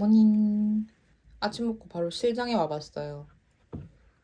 굿모닝. 아침 먹고 바로 실장에 와봤어요.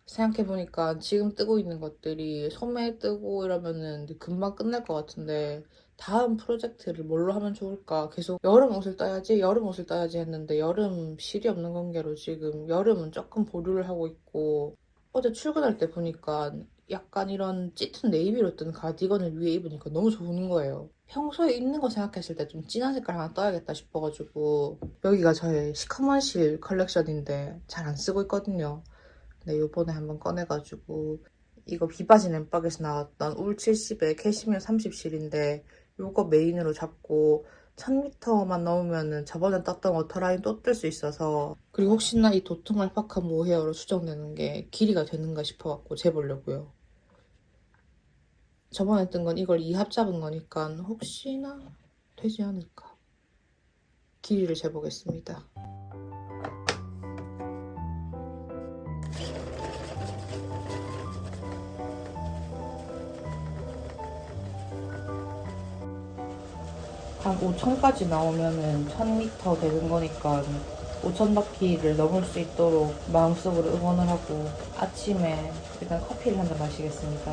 생각해보니까 지금 뜨고 있는 것들이 소매 뜨고 이러면은 금방 끝날 것 같은데 다음 프로젝트를 뭘로 하면 좋을까 계속 여름 옷을 떠야지 여름 옷을 떠야지 했는데 여름 실이 없는 관계로 지금 여름은 조금 보류를 하고 있고 어제 출근할 때 보니까 약간 이런 짙은 네이비로 뜬 가디건을 위에 입으니까 너무 좋은 거예요. 평소에 입는 거 생각했을 때 좀 진한 색깔 하나 떠야겠다 싶어가지고 여기가 저의 시커먼 실 컬렉션인데 잘 안 쓰고 있거든요. 네, 요번에 한번 꺼내가지고 이거 비바지 램박에서 나왔던 울 70에 캐시미어 30실인데 요거 메인으로 잡고 1000m만 넘으면은 저번에 떴던 워터라인 또 뜰 수 있어서 그리고 혹시나 이 도톰 알파카 모헤어로 수정되는 게 길이가 되는가 싶어갖고 재보려고요. 저번에 뜬 건 이걸 2합 잡은 거니까 혹시나 되지 않을까. 길이를 재보겠습니다. 한 5천까지 나오면은 1000m 되는 거니까 5,000바퀴를 넘을 수 있도록 마음속으로 응원을 하고 아침에 일단 커피를 한 잔 마시겠습니다.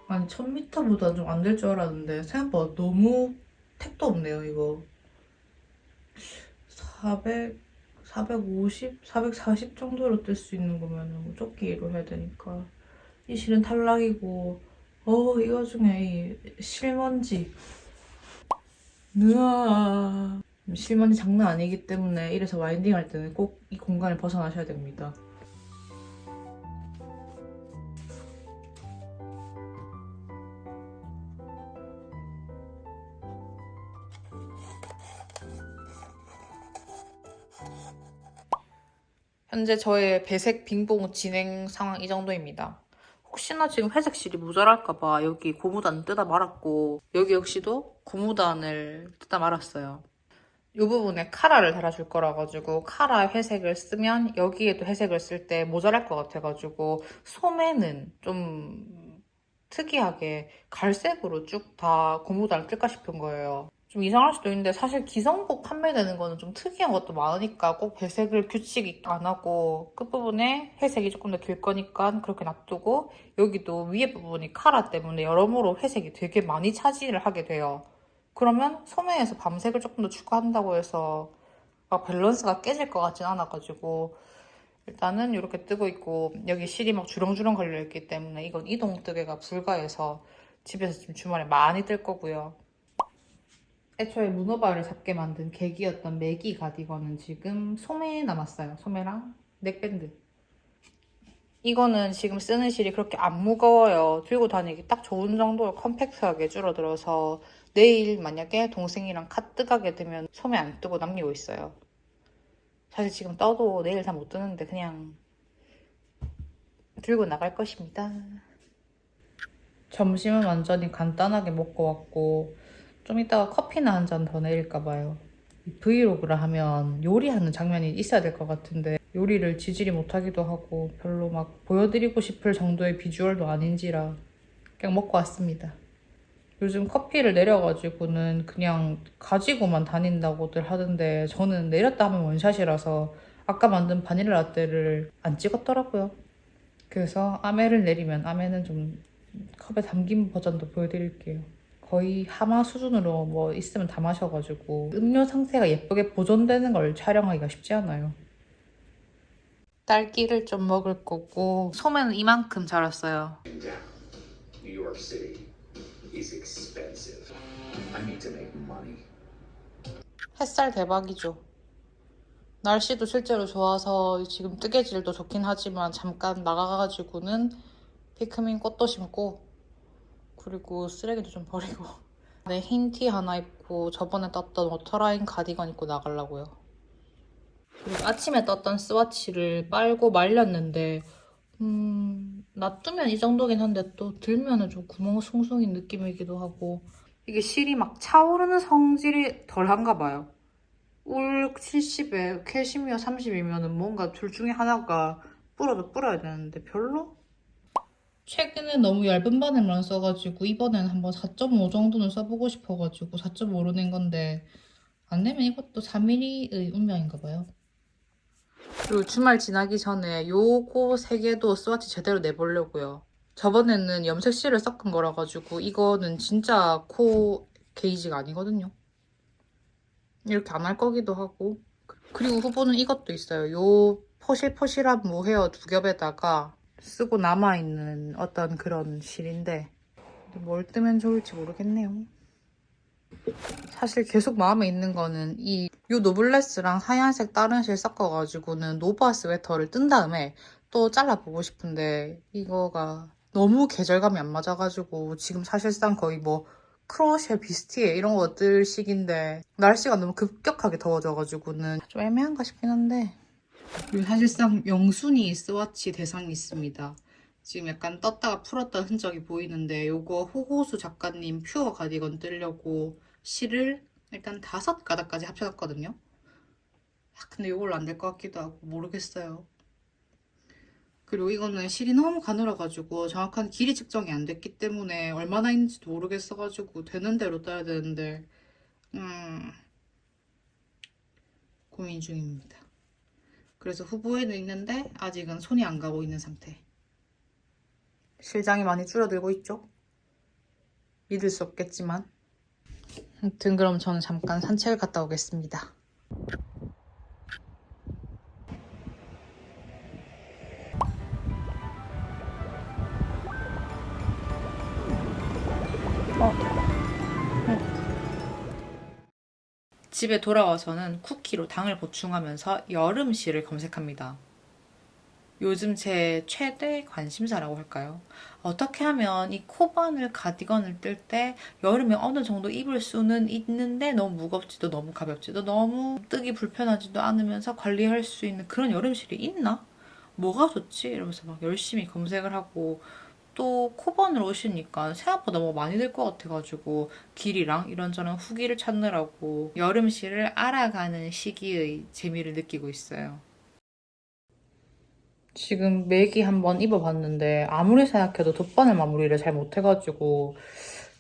아니 1000m보다 좀 안 될 줄 알았는데 생각보다 너무 택도 없네요 이거. 400, 450, 440 정도로 뜰 수 있는 거면은 뭐 조끼로 해야 되니까 이 실은 탈락이고 이 와중에 이 실먼지 으아 실먼지 장난 아니기 때문에 이래서 와인딩 할 때는 꼭 이 공간을 벗어나셔야 됩니다. 현재 저의 배색 빙봉 진행 상황 이 정도입니다. 혹시나 지금 회색 실이 모자랄까봐 여기 고무단 뜯어 말았고 여기 역시도 고무단을 뜯어 말았어요. 이 부분에 카라를 달아줄 거라 가지고 카라 회색을 쓰면 여기에도 회색을 쓸 때 모자랄 것 같아가지고 소매는 좀 특이하게 갈색으로 쭉 다 고무단을 뜰까 싶은 거예요. 좀 이상할 수도 있는데 사실 기성복 판매되는 거는 좀 특이한 것도 많으니까 꼭 배색을 규칙 안 하고 끝부분에 회색이 조금 더 길 거니까 그렇게 놔두고 여기도 위에 부분이 카라 때문에 여러모로 회색이 되게 많이 차지를 하게 돼요. 그러면 소매에서 밤색을 조금 더 추가한다고 해서 막 밸런스가 깨질 것 같진 않아가지고 일단은 이렇게 뜨고 있고 여기 실이 막 주렁주렁 걸려있기 때문에 이건 이동뜨개가 불가해서 집에서 지금 주말에 많이 뜰 거고요. 애초에 문어발을 잡게 만든 계기였던 매기 가디건은 지금 소매 남았어요. 소매랑 넥밴드. 이거는 지금 쓰는 실이 그렇게 안 무거워요. 들고 다니기 딱 좋은 정도로 컴팩트하게 줄어들어서 내일 만약에 동생이랑 카트 가게 되면 소매 안 뜨고 남기고 있어요. 사실 지금 떠도 내일 다 못 뜨는데 그냥 들고 나갈 것입니다. 점심은 완전히 간단하게 먹고 왔고 좀 이따가 커피나 한 잔 더 내릴까 봐요. 브이로그를 하면 요리하는 장면이 있어야 될 것 같은데 요리를 지질이 못하기도 하고 별로 막 보여드리고 싶을 정도의 비주얼도 아닌지라 그냥 먹고 왔습니다. 요즘 커피를 내려가지고는 그냥 가지고만 다닌다고들 하던데 저는 내렸다 하면 원샷이라서 아까 만든 바닐라 라떼를 안 찍었더라고요. 그래서 아메를 내리면 아메는 좀 컵에 담긴 버전도 보여드릴게요. 거의 하마 수준으로 뭐 있으면 다 마셔가지고 음료 상태가 예쁘게 보존되는 걸 촬영하기가 쉽지 않아요. 딸기를 좀 먹을 거고 소매는 이만큼 자랐어요. New York City is expensive. I need to make money. 햇살 대박이죠. 날씨도 실제로 좋아서 지금 뜨개질도 좋긴 하지만 잠깐 나가가지고는 피크민 꽃도 심고 그리고 쓰레기도 좀 버리고 네, 흰 티 하나 입고 저번에 떴던 워터라인 가디건 입고 나가려고요. 그리고 아침에 떴던 스와치를 빨고 말렸는데 놔두면 이 정도긴 한데 또 들면은 좀 구멍 숭숭인 느낌이기도 하고 이게 실이 막 차오르는 성질이 덜한가 봐요. 울 70에 캐시미어 30이면은 뭔가 둘 중에 하나가 불어도 불어야 되는데 별로? 최근에 너무 얇은 바늘만 써가지고 이번에는 한번 4.5 정도는 써보고 싶어가지고 4.5로 낸 건데 안 되면 이것도 4mm의 운명인가 봐요. 그리고 주말 지나기 전에 요거 3개도 스와치 제대로 내보려고요. 저번에는 염색실을 섞은 거라 가지고 이거는 진짜 코 게이지가 아니거든요. 이렇게 안 할 거기도 하고. 그리고 후보는 이것도 있어요. 요 포실포실한 모헤어 2겹에다가 쓰고 남아있는 어떤 그런 실인데 뭘 뜨면 좋을지 모르겠네요. 사실 계속 마음에 있는 거는 요 노블레스랑 하얀색 다른 실 섞어가지고는 노바 스웨터를 뜬 다음에 또 잘라보고 싶은데 이거가 너무 계절감이 안 맞아가지고 지금 사실상 거의 뭐 크로셰 비스티에 이런 거 뜰 시기인데 날씨가 너무 급격하게 더워져가지고는 좀 애매한가 싶긴 한데 그리고 사실상 영순이 스와치 대상이 있습니다. 지금 약간 떴다가 풀었던 흔적이 보이는데 요거 호호수 작가님 퓨어 가디건 뜨려고 실을 일단 5가닥까지 합쳐놨거든요. 근데 요걸로 안 될 것 같기도 하고 모르겠어요. 그리고 이거는 실이 너무 가늘어가지고 정확한 길이 측정이 안 됐기 때문에 얼마나 있는지도 모르겠어가지고 되는 대로 떠야 되는데 고민 중입니다. 그래서 후보에는 있는데 아직은 손이 안 가고 있는 상태. 실장이 많이 줄어들고 있죠? 믿을 수 없겠지만. 아무튼 그럼 저는 잠깐 산책을 갔다 오겠습니다. 집에 돌아와서는 쿠키로 당을 보충하면서 여름시를 검색합니다. 요즘 제 최대 관심사라고 할까요? 어떻게 하면 이 코바늘 가디건을 뜰 때 여름에 어느 정도 입을 수는 있는데 너무 무겁지도 너무 가볍지도 너무 뜨기 불편하지도 않으면서 관리할 수 있는 그런 여름실이 있나? 뭐가 좋지? 이러면서 막 열심히 검색을 하고 또 코바늘 옷이니까 생각보다 뭐 많이 들 것 같아가지고 길이랑 이런저런 후기를 찾느라고 여름실을 알아가는 시기의 재미를 느끼고 있어요. 지금 맥이 한번 입어봤는데 아무리 생각해도 돗바늘 마무리를 잘 못해가지고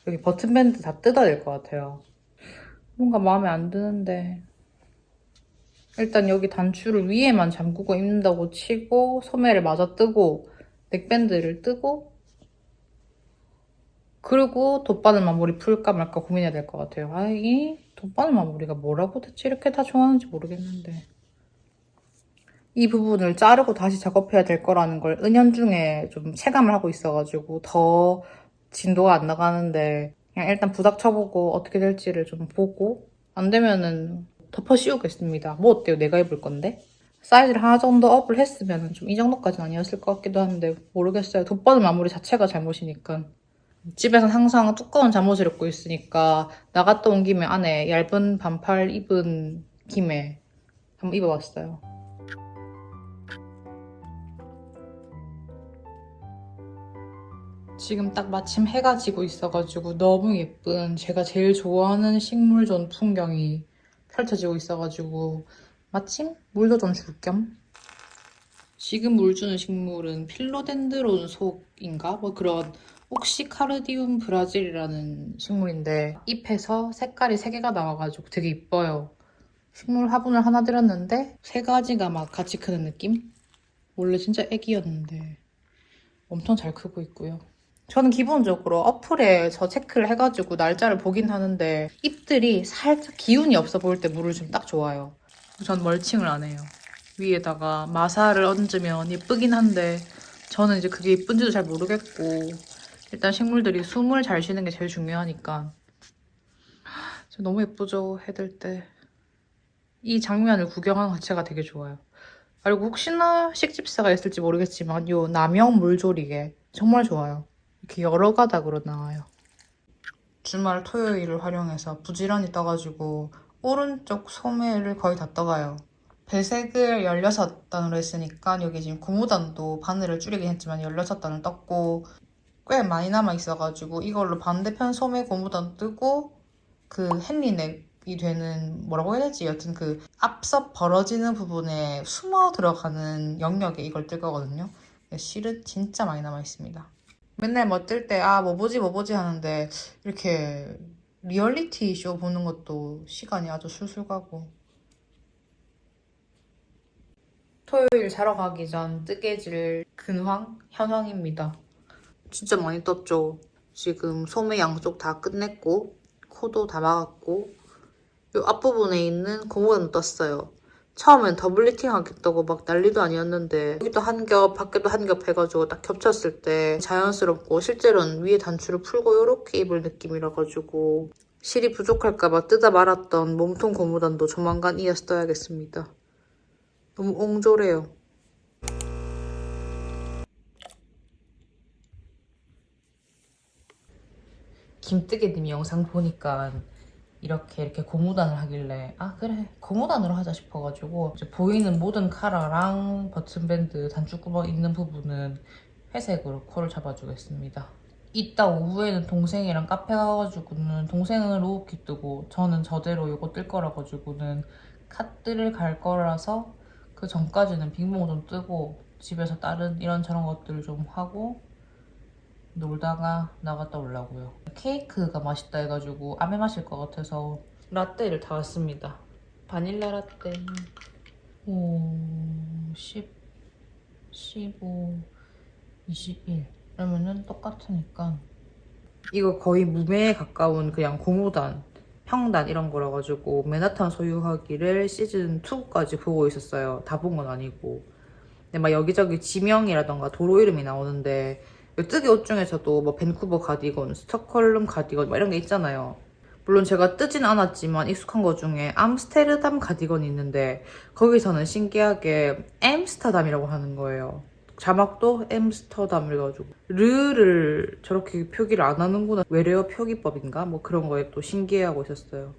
여기 버튼밴드 다 뜯어야 될 것 같아요. 뭔가 마음에 안 드는데 일단 여기 단추를 위에만 잠그고 입는다고 치고 소매를 마저 뜨고 넥밴드를 뜨고 그리고 돗바늘 마무리 풀까 말까 고민해야 될 것 같아요. 이 돗바늘 마무리가 뭐라고 대체 이렇게 다 좋아하는지 모르겠는데 이 부분을 자르고 다시 작업해야 될 거라는 걸 은연중에 좀 체감을 하고 있어가지고 더 진도가 안 나가는데 그냥 일단 부닥쳐보고 어떻게 될지를 좀 보고 안 되면은 덮어 씌우겠습니다. 뭐 어때요? 내가 입을 건데? 사이즈를 하나 정도 업을 했으면 좀 이 정도까지는 아니었을 것 같기도 한데 모르겠어요. 돗바늘 마무리 자체가 잘못이니까. 집에선 항상 두꺼운 잠옷을 입고 있으니까 나갔다 온 김에 안에 얇은 반팔 입은 김에 한번 입어봤어요. 지금 딱 마침 해가 지고 있어가지고 너무 예쁜 제가 제일 좋아하는 식물존 풍경이 펼쳐지고 있어가지고 마침 물도 좀 줄 겸 지금 물 주는 식물은 필로덴드론 속인가? 뭐 그런 옥시카르디움 브라질이라는 식물인데 잎에서 색깔이 3개가 나와가지고 되게 이뻐요. 식물 화분을 하나 들였는데 3가지가 막 같이 크는 느낌? 원래 진짜 애기였는데 엄청 잘 크고 있고요. 저는 기본적으로 어플에 저 체크를 해가지고 날짜를 보긴 하는데 잎들이 살짝 기운이 없어 보일 때 물을 주면 딱 좋아요. 전 멀칭을 안 해요. 위에다가 마사를 얹으면 예쁘긴 한데 저는 이제 그게 예쁜지도 잘 모르겠고 일단 식물들이 숨을 잘 쉬는 게 제일 중요하니까 너무 예쁘죠? 해들 때. 이 장면을 구경하는 것 자체가 되게 좋아요. 그리고 혹시나 식집사가 있을지 모르겠지만 요 남영 물조리개 정말 좋아요. 이렇게 여러 가닥으로 나와요. 주말 토요일을 활용해서 부지런히 떠가지고 오른쪽 소매를 거의 다 떠가요. 배색을 16단으로 했으니까 여기 지금 고무단도 바늘을 줄이긴 했지만 16단을 떴고 꽤 많이 남아있어가지고 이걸로 반대편 소매 고무단 뜨고 그 헨리넥이 되는 뭐라고 해야 되지? 여튼 그 앞서 벌어지는 부분에 숨어 들어가는 영역에 이걸 뜰 거거든요. 실은 진짜 많이 남아있습니다. 맨날 뭐 뜰 때, 아, 뭐 보지 하는데, 이렇게 리얼리티 쇼 보는 것도 시간이 아주 술술 가고. 토요일 자러 가기 전 뜨개질 근황, 현황입니다. 진짜 많이 떴죠. 지금 소매 양쪽 다 끝냈고, 코도 다 막았고, 요 앞부분에 있는 고무는 떴어요. 처음엔 더블 리팅 하겠다고 막 난리도 아니었는데 여기도 한 겹, 밖에도 한 겹 해가지고 딱 겹쳤을 때 자연스럽고 실제로는 위에 단추를 풀고 이렇게 입을 느낌이라 가지고 실이 부족할까봐 뜯어 말았던 몸통 고무단도 조만간 이어서 떠야겠습니다. 너무 옹졸해요. 김뜨개님이 영상 보니까 이렇게 고무단을 하길래 아 그래 고무단으로 하자 싶어가지고 이제 보이는 모든 카라랑 버튼밴드 단추구멍 있는 부분은 회색으로 코를 잡아주겠습니다. 이따 오후에는 동생이랑 카페 가가지고는 동생은 로우키 뜨고 저는 저대로 이거 뜰 거라 가지고는 카뜰을 갈 거라서 그 전까지는 빙봉 좀 뜨고 집에서 다른 이런저런 것들을 좀 하고 놀다가 나갔다 오려고요. 케이크가 맛있다 해가지고 아메 마실 것 같아서 라떼를 다 왔습니다. 바닐라 라떼 5, 10, 15, 21 이러면은 똑같으니까 이거 거의 무매에 가까운 그냥 고무단, 평단 이런 거라 가지고 맨하탄 소유하기를 시즌2까지 보고 있었어요. 다 본 건 아니고. 근데 막 여기저기 지명이라던가 도로 이름이 나오는데 뜨개 옷 중에서도 뭐 밴쿠버 가디건, 스톡홀름 가디건 막 이런 게 있잖아요. 물론 제가 뜨진 않았지만 익숙한 것 중에 암스테르담 가디건이 있는데 거기서는 신기하게 엠스터담이라고 하는 거예요. 자막도 엠스터담 이래가지고 르를 저렇게 표기를 안 하는구나. 외래어 표기법인가? 뭐 그런 거에 또 신기해하고 있었어요.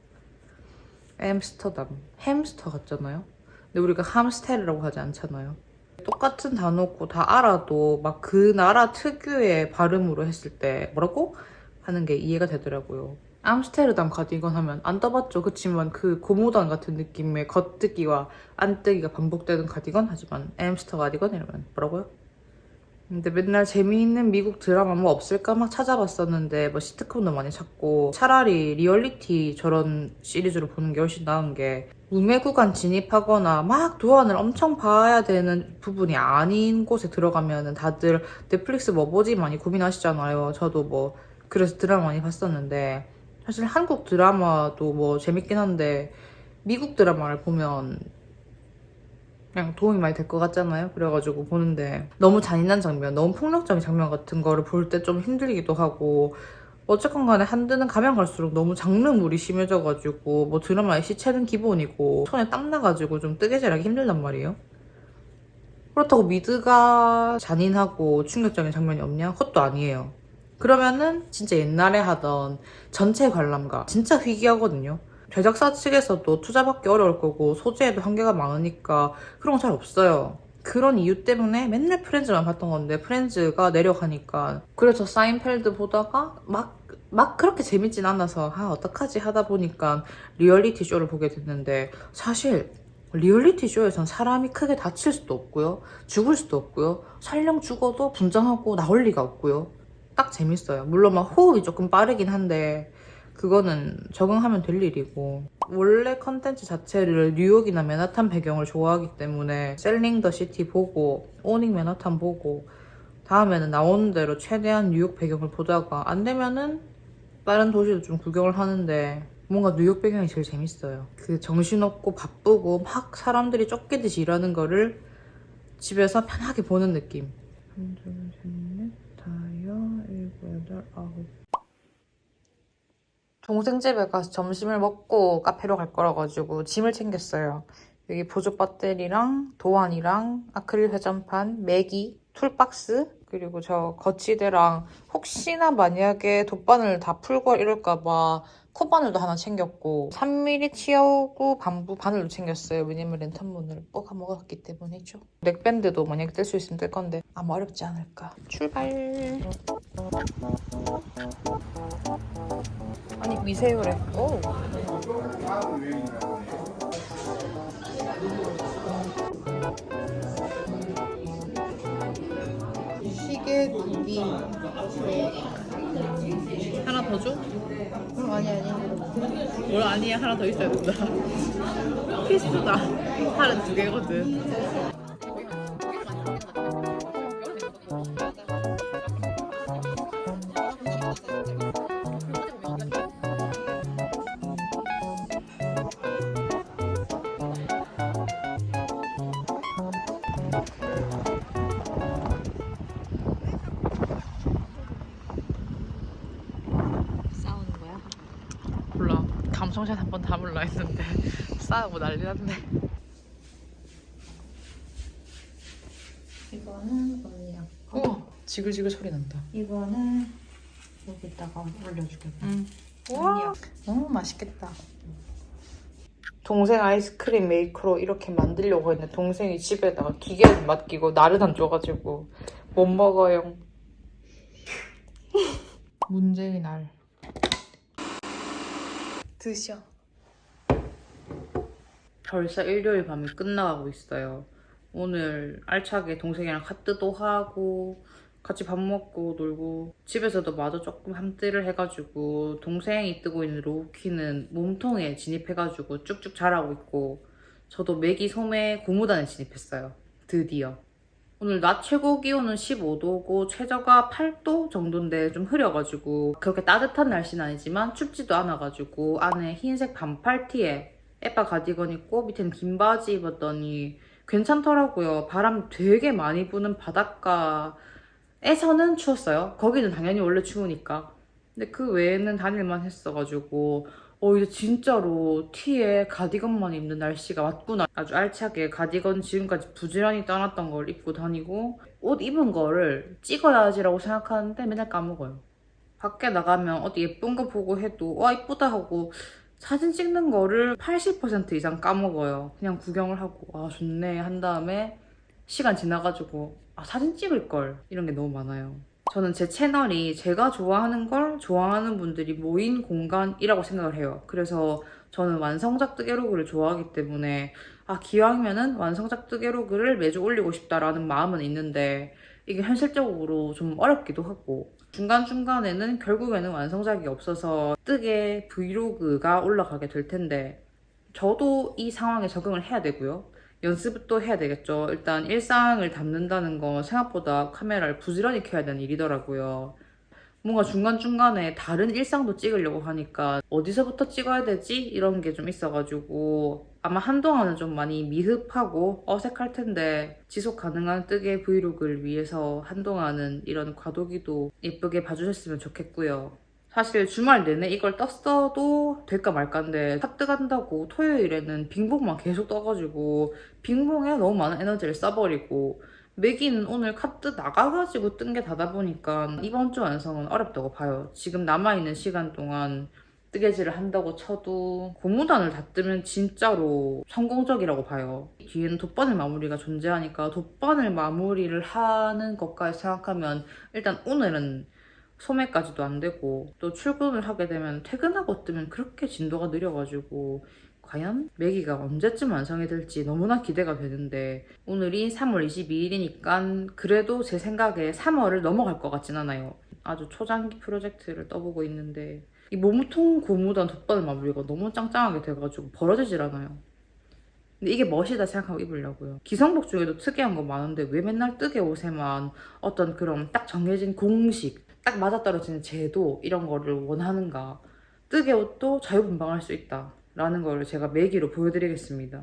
엠스터담. 햄스터 같잖아요? 근데 우리가 함스테르라고 하지 않잖아요. 똑같은 단어고 다 알아도 막 그 나라 특유의 발음으로 했을 때 뭐라고? 하는 게 이해가 되더라고요. 암스테르담 가디건 하면 안 떠봤죠. 그치만 그 고무단 같은 느낌의 겉뜨기와 안뜨기가 반복되는 가디건 하지만 엠스터 가디건 이러면 뭐라고요? 근데 맨날 재미있는 미국 드라마 뭐 없을까 막 찾아봤었는데 뭐 시트콤도 많이 찾고 차라리 리얼리티 저런 시리즈로 보는 게 훨씬 나은 게 우매 구간 진입하거나 막 도안을 엄청 봐야 되는 부분이 아닌 곳에 들어가면은 다들 넷플릭스 뭐 보지 많이 고민하시잖아요. 저도 뭐 그래서 드라마 많이 봤었는데 사실 한국 드라마도 뭐 재밌긴 한데 미국 드라마를 보면 그냥 도움이 많이 될 것 같잖아요. 그래가지고 보는데 너무 잔인한 장면, 너무 폭력적인 장면 같은 거를 볼 때 좀 힘들기도 하고 어쨌건 간에 한드는 가면 갈수록 너무 장르물이 심해져가지고 뭐 드라마의 시체는 기본이고 손에 땀 나가지고 좀 뜨개질하기 힘들단 말이에요. 그렇다고 미드가 잔인하고 충격적인 장면이 없냐? 그것도 아니에요. 그러면은 진짜 옛날에 하던 전체 관람가 진짜 희귀하거든요. 제작사 측에서도 투자받기 어려울 거고 소재에도 한계가 많으니까 그런 거 잘 없어요. 그런 이유 때문에 맨날 프렌즈만 봤던 건데 프렌즈가 내려가니까 그래서 사인펠드 보다가 막 그렇게 재밌진 않아서 아 어떡하지 하다 보니까 리얼리티 쇼를 보게 됐는데 사실 리얼리티 쇼에선 사람이 크게 다칠 수도 없고요. 죽을 수도 없고요. 설령 죽어도 분장하고 나올 리가 없고요. 딱 재밌어요. 물론 막 호흡이 조금 빠르긴 한데 그거는 적응하면 될 일이고 원래 컨텐츠 자체를 뉴욕이나 맨하탄 배경을 좋아하기 때문에 셀링 더 시티 보고 오닝 맨하탄 보고 다음에는 나오는 대로 최대한 뉴욕 배경을 보다가 안 되면은 다른 도시도 좀 구경을 하는데 뭔가 뉴욕 배경이 제일 재밌어요. 그 정신없고 바쁘고 막 사람들이 쫓기듯이 일하는 거를 집에서 편하게 보는 느낌. 하나, 둘, 셋, 넷, 다섯, 일곱, 여덟, 아홉. 동생 집에 가서 점심을 먹고 카페로 갈 거라 가지고 짐을 챙겼어요. 여기 보조 배터리랑 도안이랑 아크릴 회전판, 매기, 툴박스 그리고 저 거치대랑 혹시나 만약에 돗바늘 다 풀고 이럴까봐 콧바늘도 하나 챙겼고 3mm 치어구 반부 바늘도 챙겼어요. 왜냐면 랜턴문을 뻑가 먹었기 때문이죠. 넥밴드도 만약에 뜰 수 있으면 뜰 건데 아마 어렵지 않을까. 출발! 아니 미세요래. 오. 시계 회색 2개. 하나 더 줘? 아니. 뭘 아니야, 하나 더 있어야 된다. 필수다. 하나 2개거든. 싸우는 거야? 몰라. 감성샷 한번 담을라 했는데 싸우고 난리 났네. 이거는 언니랑 지글지글 소리 난다. 이거는 여기다가 올려주게. 우와, 너무 맛있겠다. 동생 아이스크림 메이커로 이렇게 만들려고 했는데 동생이 집에다가 기계를 맡기고 나를 안 줘가지고 못 먹어요. 문제의 날. 드셔. 벌써 일요일 밤이 끝나가고 있어요. 오늘 알차게 동생이랑 카트도 하고 같이 밥 먹고 놀고 집에서도 마저 조금 함뜨를 해가지고 동생이 뜨고 있는 로우키는 몸통에 진입해가지고 쭉쭉 자라고 있고 저도 메기 소매 고무단에 진입했어요. 드디어. 오늘 낮 최고 기온은 15도고 최저가 8도 정도인데 좀 흐려가지고 그렇게 따뜻한 날씨는 아니지만 춥지도 않아가지고 안에 흰색 반팔 티에 에빠 가디건 입고 밑에는 긴 바지 입었더니 괜찮더라고요. 바람 되게 많이 부는 바닷가에서는 추웠어요. 거기는 당연히 원래 추우니까. 근데 그 외에는 다닐만 했어가지고 이제 진짜로 티에 가디건만 입는 날씨가 왔구나. 아주 알차게 가디건 지금까지 부지런히 떠났던 걸 입고 다니고 옷 입은 거를 찍어야지라고 생각하는데 맨날 까먹어요. 밖에 나가면 어디 예쁜 거 보고 해도 와 이쁘다 하고 사진 찍는 거를 80% 이상 까먹어요. 그냥 구경을 하고 아 좋네 한 다음에 시간 지나가지고 아 사진 찍을 걸 이런 게 너무 많아요. 저는 제 채널이 제가 좋아하는 걸 좋아하는 분들이 모인 공간이라고 생각을 해요. 그래서 저는 완성작 뜨개로그를 좋아하기 때문에 아 기왕이면은 완성작 뜨개로그를 매주 올리고 싶다라는 마음은 있는데 이게 현실적으로 좀 어렵기도 하고 중간중간에는 결국에는 완성작이 없어서 뜨개 브이로그가 올라가게 될 텐데 저도 이 상황에 적응을 해야 되고요. 연습도 해야 되겠죠. 일단 일상을 담는다는 건 생각보다 카메라를 부지런히 켜야 되는 일이더라고요. 뭔가 중간중간에 다른 일상도 찍으려고 하니까 어디서부터 찍어야 되지? 이런 게 좀 있어가지고 아마 한동안은 좀 많이 미흡하고 어색할 텐데 지속 가능한 뜨개 브이로그를 위해서 한동안은 이런 과도기도 예쁘게 봐주셨으면 좋겠고요. 사실 주말 내내 이걸 떴어도 될까 말까인데 카트 간다고 토요일에는 빙봉만 계속 떠가지고 빙봉에 너무 많은 에너지를 써버리고 매기는 오늘 카트 나가가지고 뜬 게 다다 보니까 이번 주 완성은 어렵다고 봐요. 지금 남아있는 시간 동안 뜨개질을 한다고 쳐도 고무단을 다 뜨면 진짜로 성공적이라고 봐요. 뒤에는 돗바늘 마무리가 존재하니까 돗바늘 마무리를 하는 것까지 생각하면 일단 오늘은 소매까지도 안 되고 또 출근을 하게 되면 퇴근하고 뜨면 그렇게 진도가 느려가지고 과연 매기가 언제쯤 완성이 될지 너무나 기대가 되는데 오늘이 3월 22일이니까 그래도 제 생각에 3월을 넘어갈 것 같진 않아요. 아주 초장기 프로젝트를 떠보고 있는데 이 몸통 고무단 돗바늘 마무리가 너무 짱짱하게 돼가지고 벌어지질 않아요. 근데 이게 멋이다 생각하고 입으려고요. 기성복 중에도 특이한 거 많은데 왜 맨날 뜨개 옷에만 어떤 그런 딱 정해진 공식 딱 맞아떨어지는 제도 이런 거를 원하는가. 뜨개 옷도 자유분방할 수 있다 라는 거를 제가 매기로 보여드리겠습니다.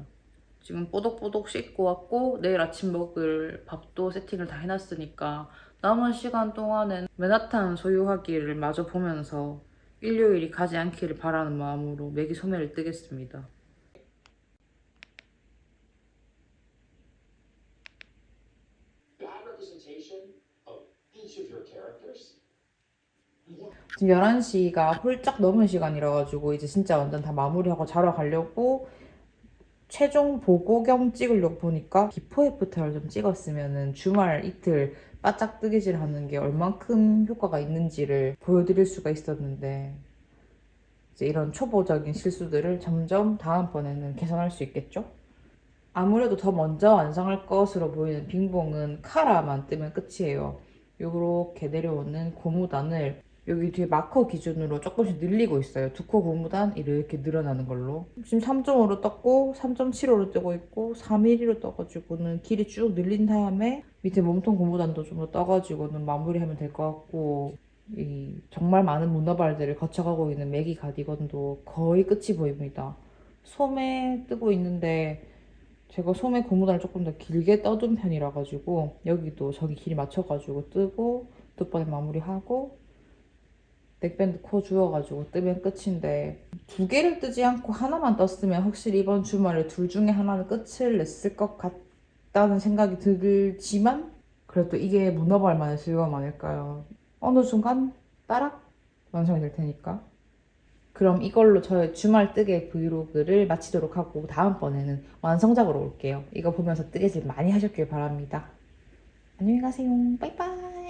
지금 뽀독뽀독 씻고 왔고 내일 아침 먹을 밥도 세팅을 다 해놨으니까 남은 시간 동안엔 맨하탄 소유하기를 마저 보면서 일요일이 가지 않기를 바라는 마음으로 매기 소매를 뜨겠습니다. Bad representation of each of your characters. 지금 11시가 훌쩍 넘은 시간이라 가지고 이제 진짜 완전 다 마무리하고 자러 가려고 최종 보고 겸 찍으려고 보니까 비포 애프터를 좀 찍었으면은 주말 이틀 바짝 뜨개질 하는 게 얼만큼 효과가 있는지를 보여드릴 수가 있었는데 이제 이런 초보적인 실수들을 점점 다음번에는 개선할 수 있겠죠? 아무래도 더 먼저 완성할 것으로 보이는 빙봉은 카라만 뜨면 끝이에요. 요렇게 내려오는 고무단을 여기 뒤에 마커 기준으로 조금씩 늘리고 있어요. 두 코 고무단 이렇게 늘어나는 걸로. 지금 3.5로 떴고 3.75로 뜨고 있고 4mm로 떠가지고는 길이 쭉 늘린 다음에 밑에 몸통 고무단도 좀 더 떠가지고는 마무리하면 될 것 같고 이 정말 많은 문어발들을 거쳐가고 있는 매기 가디건도 거의 끝이 보입니다. 소매 뜨고 있는데 제가 소매 고무단을 조금 더 길게 떠둔 편이라 가지고 여기도 저기 길이 맞춰가지고 뜨고 두 번에 마무리하고 넥밴드 코 주워가지고 뜨면 끝인데 두 개를 뜨지 않고 하나만 떴으면 확실히 이번 주말에 둘 중에 하나는 끝을 냈을 것 같다는 생각이 들지만 그래도 이게 문어발만의 즐거움 아닐까요? 어느 순간 따락 완성이 될 테니까. 그럼 이걸로 저의 주말 뜨개 브이로그를 마치도록 하고 다음번에는 완성작으로 올게요. 이거 보면서 뜨개질 많이 하셨길 바랍니다. 안녕히 가세요. 빠이빠이.